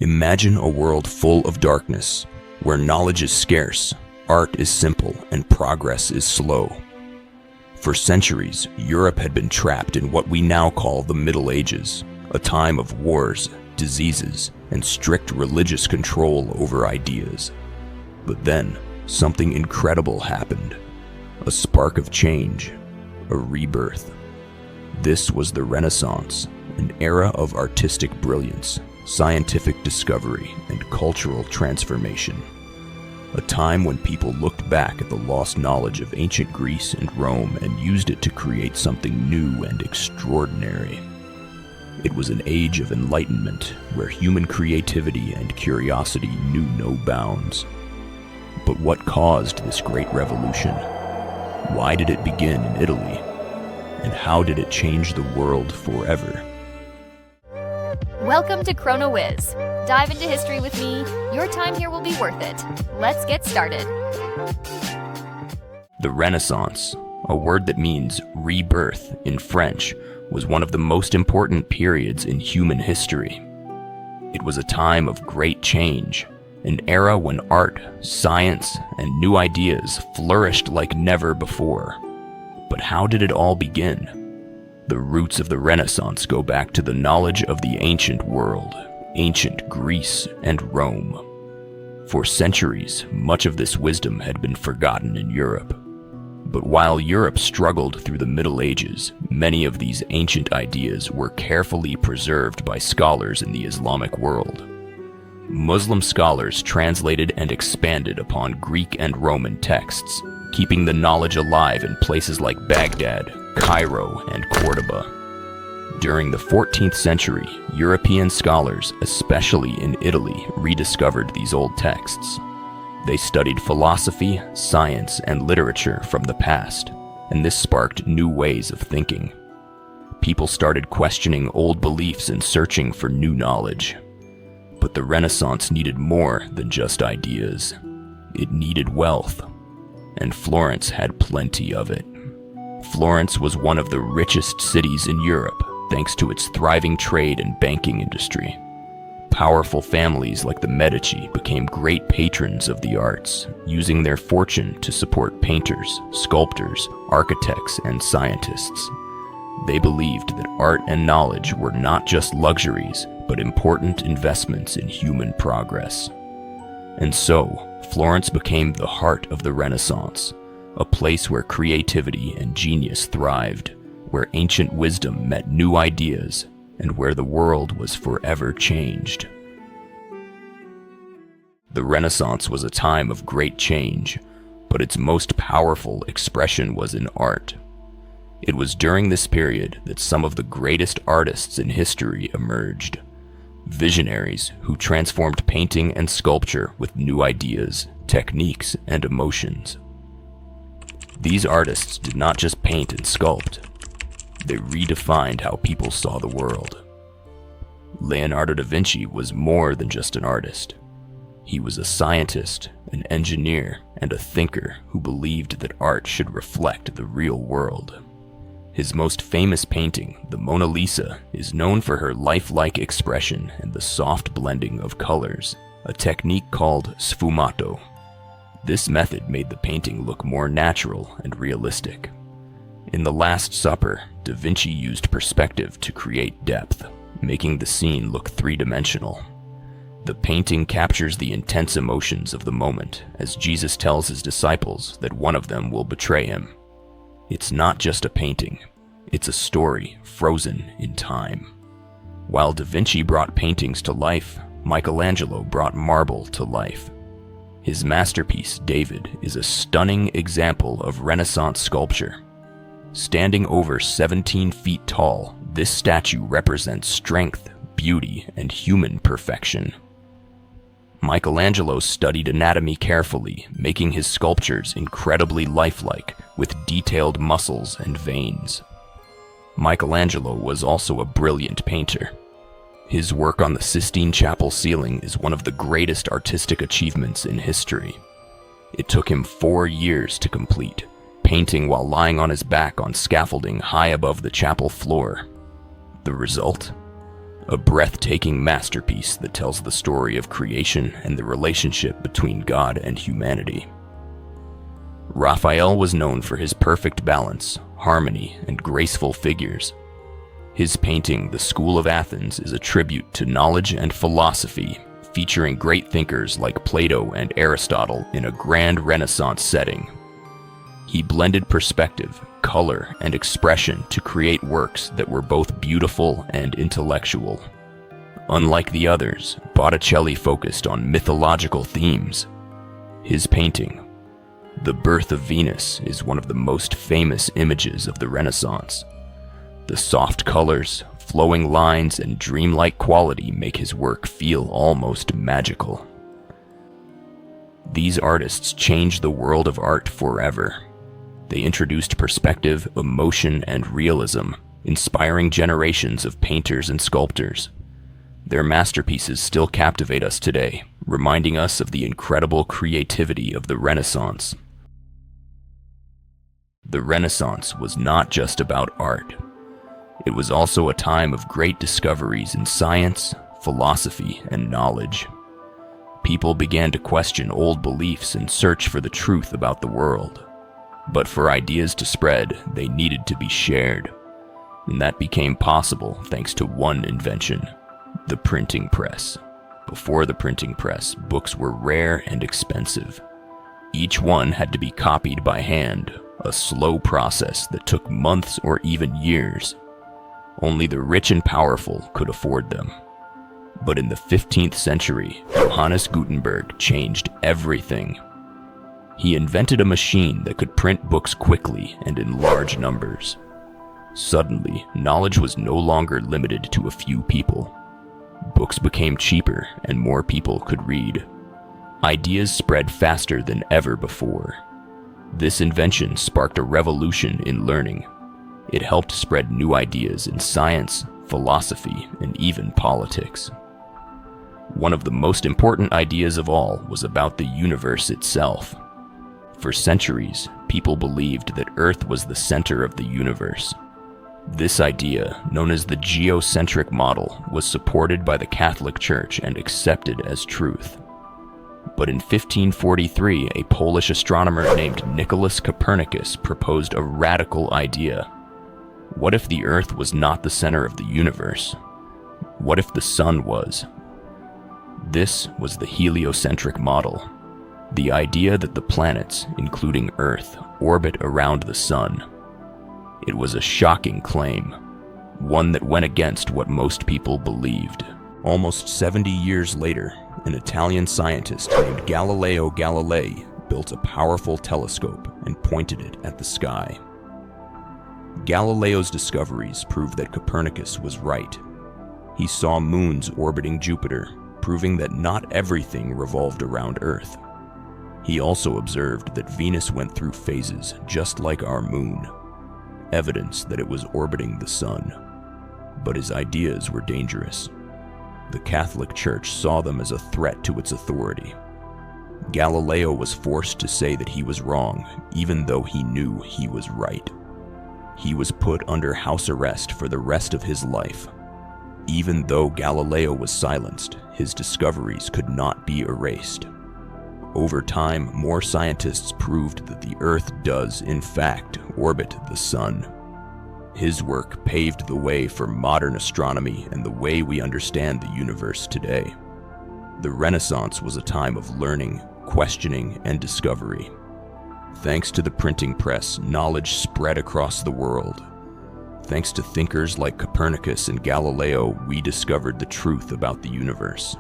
Imagine a world full of darkness, where knowledge is scarce, art is simple, and progress is slow. For centuries, Europe had been trapped in what we now call the Middle Ages, a time of wars, diseases, and strict religious control over ideas. But then, something incredible happened. A spark of change, a rebirth. This was the Renaissance, an era of artistic brilliance, scientific discovery, and cultural transformation. A time when people looked back at the lost knowledge of ancient Greece and Rome and used it to create something new and extraordinary. It was an age of enlightenment where human creativity and curiosity knew no bounds. But what caused this great revolution? Why did it begin in Italy? And how did it change the world forever? Welcome to ChronoWis. Dive into history with me. Your time here will be worth it. Let's get started. The Renaissance, a word that means rebirth in French, was one of the most important periods in human history. It was a time of great change, an era when art, science, and new ideas flourished like never before. But how did it all begin? The roots of the Renaissance go back to the knowledge of the ancient world, ancient Greece and Rome. For centuries, much of this wisdom had been forgotten in Europe. But while Europe struggled through the Middle Ages, many of these ancient ideas were carefully preserved by scholars in the Islamic world. Muslim scholars translated and expanded upon Greek and Roman texts, keeping the knowledge alive in places like Baghdad, Cairo, and Cordoba. During the 14th century, European scholars, especially in Italy, rediscovered these old texts. They studied philosophy, science, and literature from the past, and this sparked new ways of thinking. People started questioning old beliefs and searching for new knowledge. But the Renaissance needed more than just ideas. It needed wealth, and Florence had plenty of it. Florence was one of the richest cities in Europe, thanks to its thriving trade and banking industry. Powerful families like the Medici became great patrons of the arts, using their fortune to support painters, sculptors, architects, and scientists. They believed that art and knowledge were not just luxuries, but important investments in human progress. And so, Florence became the heart of the Renaissance, a place where creativity and genius thrived, where ancient wisdom met new ideas, and where the world was forever changed. The Renaissance was a time of great change, but its most powerful expression was in art. It was during this period that some of the greatest artists in history emerged. Visionaries who transformed painting and sculpture with new ideas, techniques, and emotions. These artists did not just paint and sculpt. They redefined how people saw the world. Leonardo da Vinci was more than just an artist. He was a scientist, an engineer, and a thinker who believed that art should reflect the real world. His most famous painting, the Mona Lisa, is known for her lifelike expression and the soft blending of colors, a technique called sfumato. This method made the painting look more natural and realistic. In The Last Supper, Da Vinci used perspective to create depth, making the scene look three-dimensional. The painting captures the intense emotions of the moment as Jesus tells his disciples that one of them will betray him. It's not just a painting, it's a story frozen in time. While Da Vinci brought paintings to life, Michelangelo brought marble to life. His masterpiece, David, is a stunning example of Renaissance sculpture. Standing over 17 feet tall, this statue represents strength, beauty, and human perfection. Michelangelo studied anatomy carefully, making his sculptures incredibly lifelike, with detailed muscles and veins. Michelangelo was also a brilliant painter. His work on the Sistine Chapel ceiling is one of the greatest artistic achievements in history. It took him 4 years to complete, painting while lying on his back on scaffolding high above the chapel floor. The result? a breathtaking masterpiece that tells the story of creation and the relationship between God and humanity. Raphael was known for his perfect balance, harmony, and graceful figures. His painting, The School of Athens, is a tribute to knowledge and philosophy, featuring great thinkers like Plato and Aristotle in a grand Renaissance setting. He blended perspective, color, and expression to create works that were both beautiful and intellectual. Unlike the others, Botticelli focused on mythological themes. His painting, The Birth of Venus, is one of the most famous images of the Renaissance. The soft colors, flowing lines, and dreamlike quality make his work feel almost magical. These artists changed the world of art forever. They introduced perspective, emotion, and realism, inspiring generations of painters and sculptors. Their masterpieces still captivate us today, reminding us of the incredible creativity of the Renaissance. The Renaissance was not just about art. It was also a time of great discoveries in science, philosophy, and knowledge. People began to question old beliefs and search for the truth about the world. But for ideas to spread, they needed to be shared. And that became possible thanks to one invention, the printing press. Before the printing press, books were rare and expensive. Each one had to be copied by hand, a slow process that took months or even years. Only the rich and powerful could afford them. But in the 15th century, Johannes Gutenberg changed everything. He invented a machine that could print books quickly and in large numbers. Suddenly, knowledge was no longer limited to a few people. Books became cheaper and more people could read. Ideas spread faster than ever before. This invention sparked a revolution in learning. It helped spread new ideas in science, philosophy, and even politics. One of the most important ideas of all was about the universe itself. For centuries, people believed that Earth was the center of the universe. This idea, known as the geocentric model, was supported by the Catholic Church and accepted as truth. But in 1543, a Polish astronomer named Nicholas Copernicus proposed a radical idea. What if the Earth was not the center of the universe? What if the sun was? This was the heliocentric model. The idea that the planets, including Earth, orbit around the sun. It was a shocking claim, one that went against what most people believed. Almost 70 years later, an Italian scientist named Galileo Galilei built a powerful telescope and pointed it at the sky. Galileo's discoveries proved that Copernicus was right. He saw moons orbiting Jupiter, proving that not everything revolved around Earth. He also observed that Venus went through phases just like our moon, evidence that it was orbiting the sun. But his ideas were dangerous. The Catholic Church saw them as a threat to its authority. Galileo was forced to say that he was wrong, even though he knew he was right. He was put under house arrest for the rest of his life. Even though Galileo was silenced, his discoveries could not be erased. Over time, more scientists proved that the Earth does, in fact, orbit the sun. His work paved the way for modern astronomy and the way we understand the universe today. The Renaissance was a time of learning, questioning, and discovery. Thanks to the printing press, knowledge spread across the world. Thanks to thinkers like Copernicus and Galileo, we discovered the truth about the universe.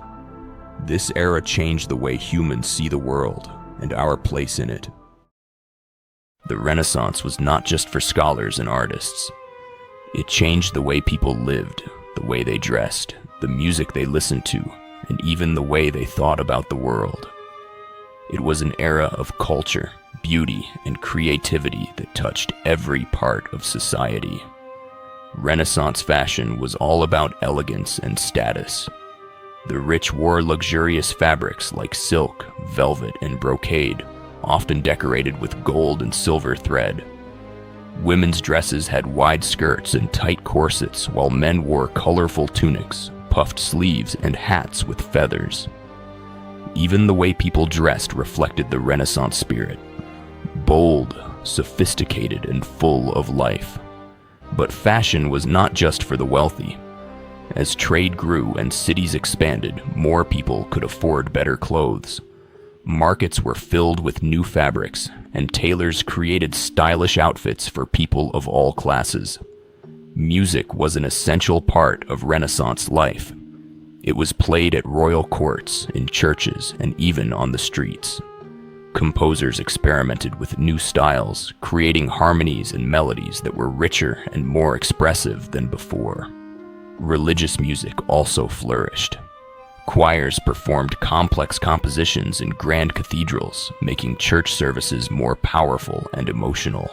This era changed the way humans see the world and our place in it. The Renaissance was not just for scholars and artists. It changed the way people lived, the way they dressed, the music they listened to, and even the way they thought about the world. It was an era of culture, beauty, and creativity that touched every part of society. Renaissance fashion was all about elegance and status. The rich wore luxurious fabrics like silk, velvet, and brocade, often decorated with gold and silver thread. Women's dresses had wide skirts and tight corsets, while men wore colorful tunics, puffed sleeves and hats with feathers. Even the way people dressed reflected the Renaissance spirit. Bold, sophisticated, and full of life. But fashion was not just for the wealthy. As trade grew and cities expanded, more people could afford better clothes. Markets were filled with new fabrics, and tailors created stylish outfits for people of all classes. Music was an essential part of Renaissance life. It was played at royal courts, in churches, and even on the streets. Composers experimented with new styles, creating harmonies and melodies that were richer and more expressive than before. Religious music also flourished. Choirs performed complex compositions in grand cathedrals, making church services more powerful and emotional.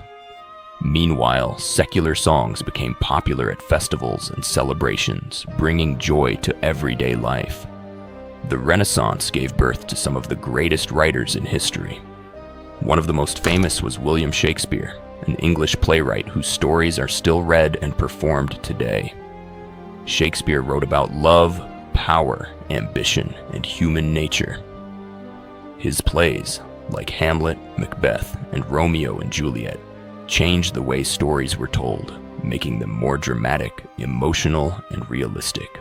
Meanwhile, secular songs became popular at festivals and celebrations, bringing joy to everyday life. The Renaissance gave birth to some of the greatest writers in history. One of the most famous was William Shakespeare, an English playwright whose stories are still read and performed today. Shakespeare wrote about love, power, ambition, and human nature. His plays, like Hamlet, Macbeth, and Romeo and Juliet, changed the way stories were told, making them more dramatic, emotional, and realistic.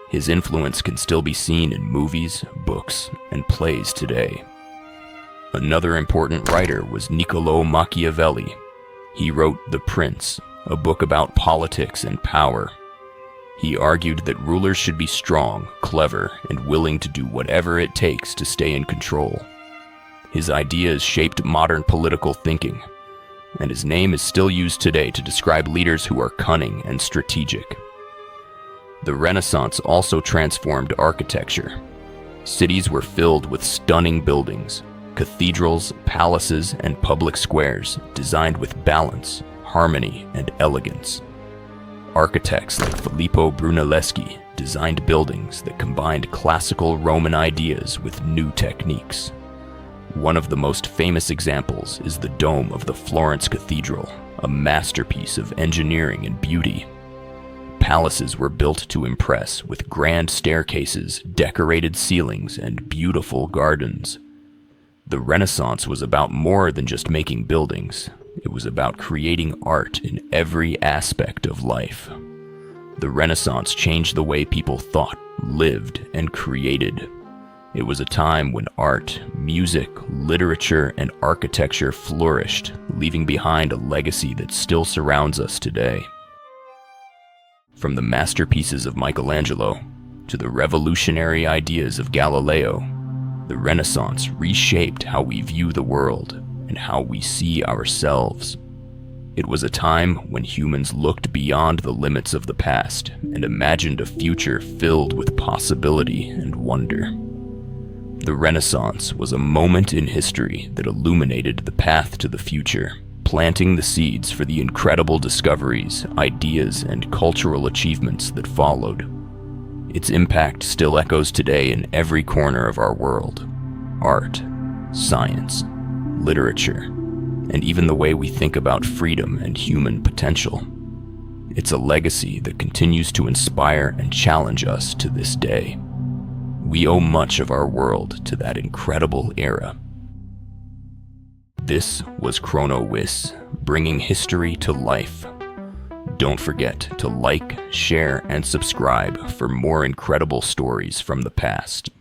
His influence can still be seen in movies, books, and plays today. Another important writer was Niccolò Machiavelli. He wrote The Prince, a book about politics and power. He argued that rulers should be strong, clever, and willing to do whatever it takes to stay in control. His ideas shaped modern political thinking, and his name is still used today to describe leaders who are cunning and strategic. The Renaissance also transformed architecture. Cities were filled with stunning buildings, cathedrals, palaces, and public squares designed with balance, harmony, and elegance. Architects like Filippo Brunelleschi designed buildings that combined classical Roman ideas with new techniques. One of the most famous examples is the dome of the Florence Cathedral, a masterpiece of engineering and beauty. Palaces were built to impress, with grand staircases, decorated ceilings, and beautiful gardens. The Renaissance was about more than just making buildings. It was about creating art in every aspect of life. The Renaissance changed the way people thought, lived, and created. It was a time when art, music, literature, and architecture flourished, leaving behind a legacy that still surrounds us today. From the masterpieces of Michelangelo to the revolutionary ideas of Galileo, the Renaissance reshaped how we view the world and how we see ourselves. It was a time when humans looked beyond the limits of the past and imagined a future filled with possibility and wonder. The Renaissance was a moment in history that illuminated the path to the future, planting the seeds for the incredible discoveries, ideas, and cultural achievements that followed. Its impact still echoes today in every corner of our world. Art, science, literature, and even the way we think about freedom and human potential. It's a legacy that continues to inspire and challenge us to this day. We owe much of our world to that incredible era. This was ChronoWis, bringing history to life. Don't forget to like, share, and subscribe for more incredible stories from the past.